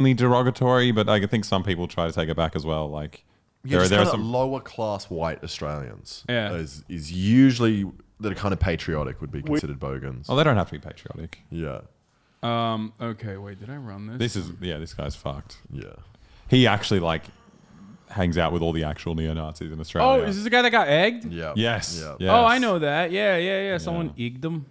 derogatory, but I think some people try to take it back as well. Like, there are some lower class white Australians. Is usually that are kind of patriotic would be considered bogans. Oh, they don't have to be patriotic. Yeah. Okay, wait, did I run this? This guy's fucked. Yeah. He actually hangs out with all the actual neo-Nazis in Australia. Oh, is this the guy that got egged? Yeah. Yes. Yeah. Yes. Oh, I know that. Yeah. Someone egged him.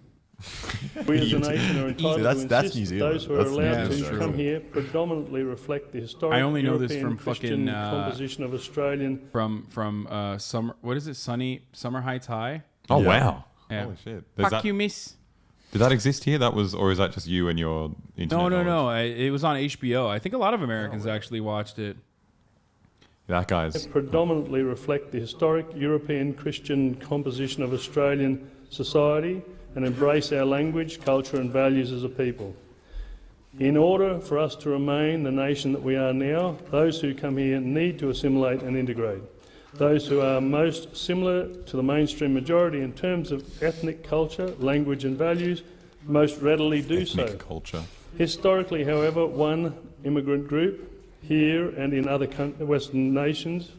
We as a nation are entitled that's to New insist Zealand. those who are allowed That's to come here predominantly reflect the historic I only know this European from Christian fucking, composition of Australian. From summer. What is it? Summer Heights High. Oh Yeah. Wow. Yeah. Holy shit. Fuck you, miss. Did that exist here? Or is that just you and your internet? No. It was on HBO. I think a lot of Americans actually watched it. That guy's Predominantly reflect the historic European Christian composition of Australian society and embrace our language, culture and values as a people. In order for us to remain the nation that we are now, those who come here need to assimilate and integrate. Those who are most similar to the mainstream majority in terms of ethnic culture, language and values most readily do so. culture. Historically, however, one immigrant group here and in other Western nations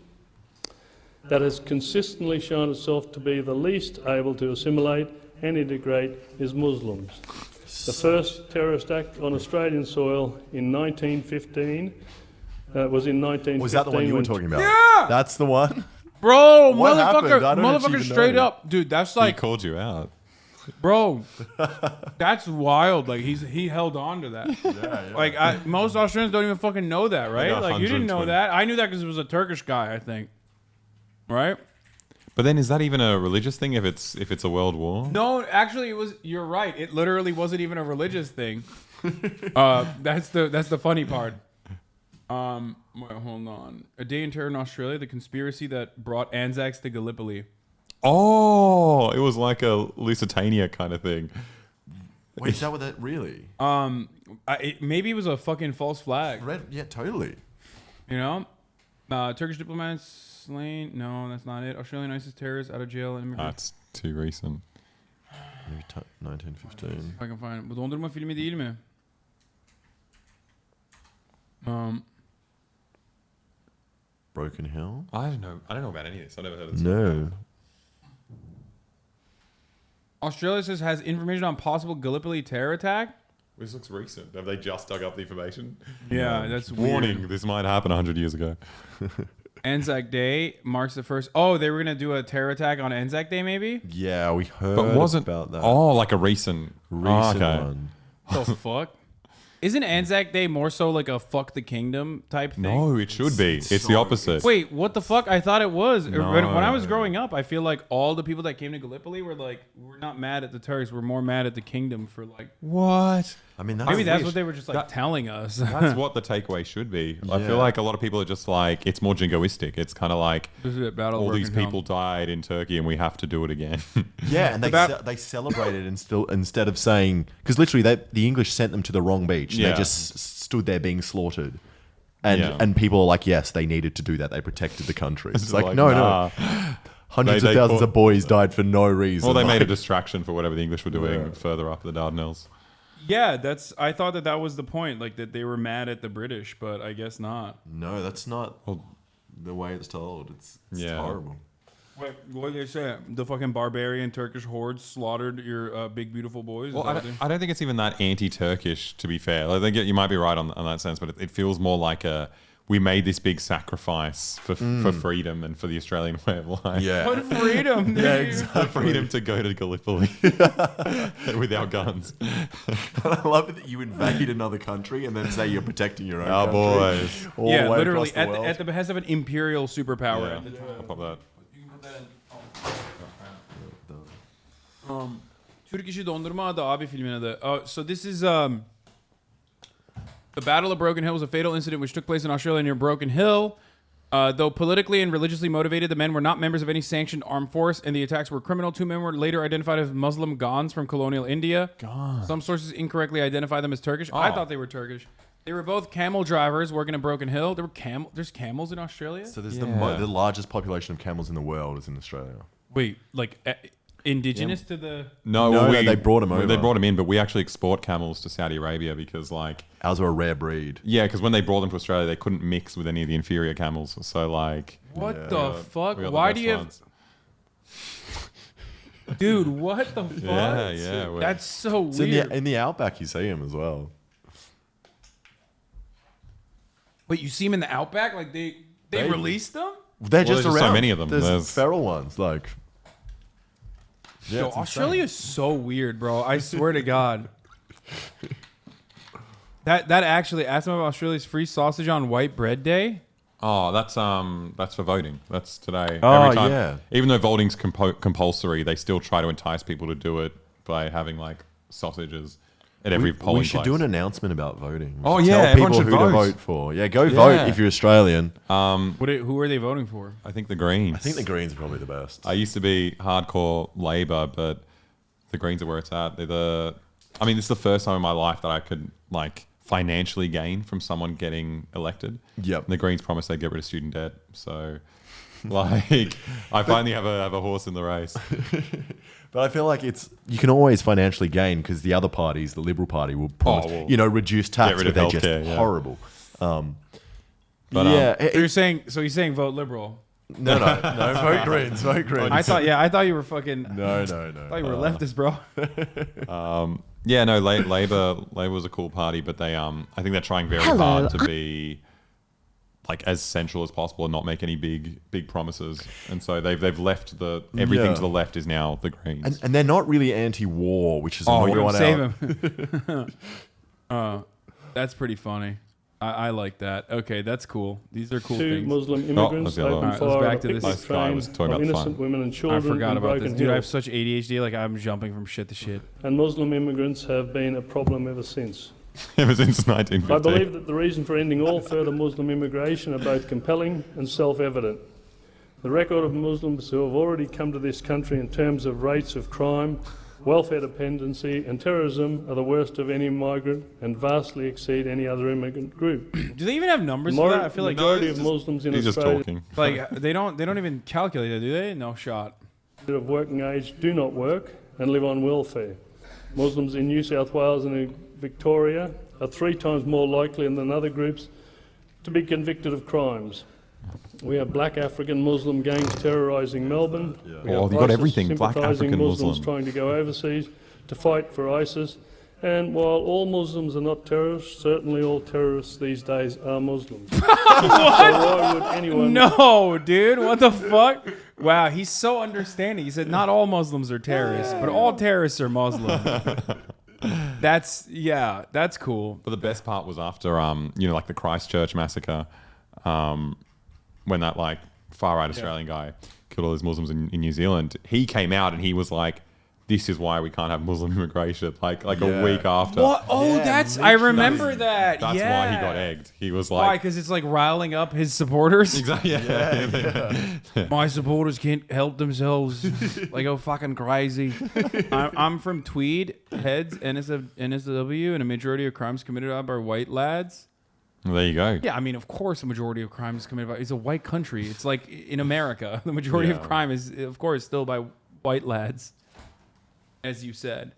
that has consistently shown itself to be the least able to assimilate and integrate is Muslims. The first terrorist act on Australian soil in 1915 was in 1915. Was that the one you were talking about? Yeah! That's the one? Bro, What happened? I don't actually motherfucker even straight know. up. Dude, that's He like, called you out. bro, that's wild. Like, he held on to that. Yeah. Like, most Australians don't even fucking know that, right? got Like, you didn't know 120. that. I knew that because it was a Turkish guy, I think. Right? But then is that even a religious thing if it's a world war? No, actually, it was. You're right. It literally wasn't even a religious thing. That's the funny part. Wait, hold on. A Day in Terror in Australia: The conspiracy that brought Anzacs to Gallipoli. Oh, it was like a Lusitania kind of thing. Wait, is that what that really? Maybe it was a fucking false flag. Yeah, totally. You know, Turkish diplomats slain. No, that's not it. Australian ISIS terrorists out of jail. And That's too recent. Maybe 1915. If I can find it. Bu dondurma filmi değil mi? Broken Hill? I don't know about any of this. I never heard of this. No. Australia says has information on possible Gallipoli terror attack. This looks recent. Have they just dug up the information? Yeah, that's Warning, weird. this might happen 100 years ago. Anzac Day marks the first. Oh, they were gonna do a terror attack on Anzac Day, maybe. Yeah, we heard But wasn't about that. Oh, like a recent Recent one. The fuck? Isn't Anzac Day more so like a fuck the kingdom type thing? No, it should be. It's the so- opposite. Wait, what the fuck? I thought it was. No. When I was growing up, I feel like all the people that came to Gallipoli were like, we're not mad at the Turks. We're more mad at the kingdom for like. What? I mean, Maybe that's wish what they were just like telling us. That's what the takeaway should be. I Yeah. feel like a lot of people are just like, it's more jingoistic. It's kind of like This is it, Battle of all these Broken people died in Turkey and we have to do it again. Yeah, and they celebrated instead of saying, because literally the English sent them to the wrong beach. Yeah. They just stood there being slaughtered, and Yeah. and people are like, yes, they needed to do that. They protected the country. It's like, like, no, nah. no, hundreds They of thousands caught- of boys died for no reason. Well, they made a Like, distraction for whatever the English were doing Yeah. further up the Dardanelles. Yeah, I thought that was the point, like that they were mad at the British, but I guess not. no, that's not the way it's told. It's Yeah. horrible. Wait, what did they say? The fucking barbarian Turkish hordes slaughtered your big beautiful boys. Is Well, that I what don't, I don't think it's even that anti-Turkish, to be fair. I think you might be right on that sense, but it feels more like we made this big sacrifice for freedom and for the Australian way of life. Yeah, What freedom? yeah, dude. exactly. The freedom to go to Gallipoli with our guns. I love that you invade another country and then say you're protecting your own Our country. boys. All Yeah, the way literally across the world. at the behest of an imperial superpower. Yeah. I'll pop that. Türk İşi Dondurma adı abi filmin adı. So this is the Battle of Broken Hill was a fatal incident which took place in Australia near Broken Hill. Though politically and religiously motivated, the men were not members of any sanctioned armed force, and the attacks were criminal. 2 men were later identified as Muslim Gans from colonial India. Some sources incorrectly identify them as Turkish. I thought they were Turkish. They were both camel drivers working at Broken Hill. There's camels in Australia? So there's Yeah. the largest population of camels in the world is in Australia. Wait, like indigenous to the... No, they brought them over. They brought them in, but we actually export camels to Saudi Arabia because, like... Ours are a rare breed. Yeah, because when they brought them to Australia, they couldn't mix with any of the inferior camels. So, like... What the fuck? Why do you have... Dude, what the fuck? Yeah. That's so weird. In the outback, you see them as well. But you see them in the outback? Like, they released them? They're just there's around. so many of them. There's feral ones, like... Yeah, Yo, Australia is so weird, bro. I swear to God. That actually, asked them about Australia's free sausage on white bread day. Oh, that's for voting. That's today. Oh, Every time, yeah. Even though voting's compulsory, they still try to entice people to do it by having like sausages at every polling We should place. do an announcement about voting. Oh, Tell yeah, everyone people should who to vote. vote for. Yeah, go vote if you're Australian. Who are they voting for? I think the Greens. I think the Greens are probably the best. I used to be hardcore Labor, but the Greens are where it's at. This is the first time in my life that I could like financially gain from someone getting elected. Yep. And the Greens promised they'd get rid of student debt. So, like, I finally have a horse in the race. But I feel like you can always financially gain because the other parties, the Liberal Party, will promise, reduce tax, rid of but they're healthcare, just horrible. So you're saying vote Liberal? No, vote Greens, vote Greens. I thought you were fucking. No. I thought you were leftist, bro. Labor was a cool party, but they I think they're trying very hard to be like as central as possible and not make any big promises. And so they've left everything to the left is now the Greens. And they're not really anti-war, which is annoying. Save him. That's pretty funny. I like that. Okay, that's cool. These are cool Two things. Muslim immigrants opened fire at a picnic train of innocent women and I children forgot in about Broken this. Dude, I have Hill. such ADHD, like I'm jumping from shit to shit. And Muslim immigrants have been a problem ever since. Ever since 1950. I believe that the reason for ending all further Muslim immigration are both compelling and self-evident. The record of Muslims who have already come to this country in terms of rates of crime, welfare dependency and terrorism are the worst of any migrant and vastly exceed any other immigrant group. Do they even have numbers for that? I feel like majority of Muslims in He's just Australia talking. like they don't even calculate it, do they? No shot. of working age do not work and live on welfare. Muslims in New South Wales and in Victoria are 3 times more likely than other groups to be convicted of crimes. We have black African Muslim gangs terrorising Melbourne. We have You've got ISIS everything. Black sympathising African Muslims Muslim. trying to go overseas to fight for ISIS. And while all Muslims are not terrorists, certainly all terrorists these days are Muslims. So why would anyone... No, dude, what the fuck? Wow, he's so understanding. He said not all Muslims are terrorists, but all terrorists are Muslim. That's cool. But the best part was after, like the Christchurch massacre, when that like far right Australian guy killed all those Muslims in New Zealand. He came out and he was like, "This is why we can't have Muslim immigration." Like a week after. What? Oh, I remember that. That's yeah. why he got egged. He was Why? like, Because it's like riling up his supporters. exactly. My supporters can't help themselves. They go fucking crazy. I'm from Tweed, heads, NSW, and a majority of crimes committed by white lads. Well, there you go. Yeah, I mean, of course, a majority of crime is committed by... It's a white country. It's like in America. The majority of crime is, of course, still by white lads, as you said.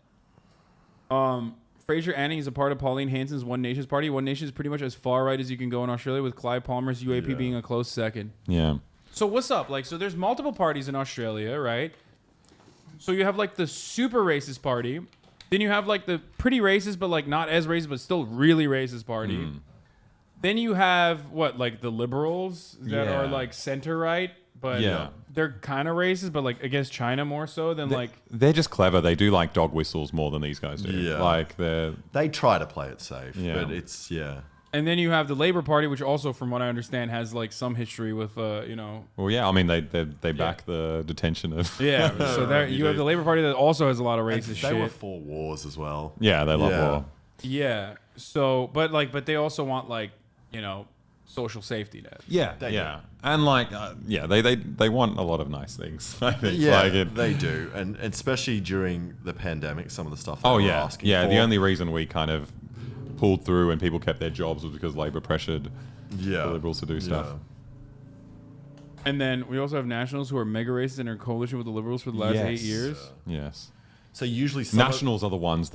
Fraser Anning is a part of Pauline Hanson's One Nation's party. One Nation is pretty much as far right as you can go in Australia, with Clive Palmer's UAP being a close second. Yeah. So what's up? Like, so there's multiple parties in Australia, right? So you have like the super racist party. Then you have like the pretty racist, but like not as racist, but still really racist party. Then you have like the liberals that are like center right, but they're kind of racist, but like against China more so than They're just clever. They do like dog whistles more than these guys do. Yeah. Like They try to play it safe, Yeah. but it's And then you have the Labour Party, which also, from what I understand, has like some history with Well, yeah. I mean, they back the detention of. Yeah. So there you have the Labour Party that also has a lot of racist they shit. were for wars as well. Yeah, they love war. Yeah. So, but they also want social safety net. Yeah, and they want a lot of nice things. I think. Yeah, they do, and especially during the pandemic, some of the stuff. They were asking for. The only reason we kind of pulled through and people kept their jobs was because Labor pressured the Liberals to do stuff. And then we also have nationals who are mega racist and are in coalition with the Liberals for the last 8 years. Yes. So usually Nationals are the ones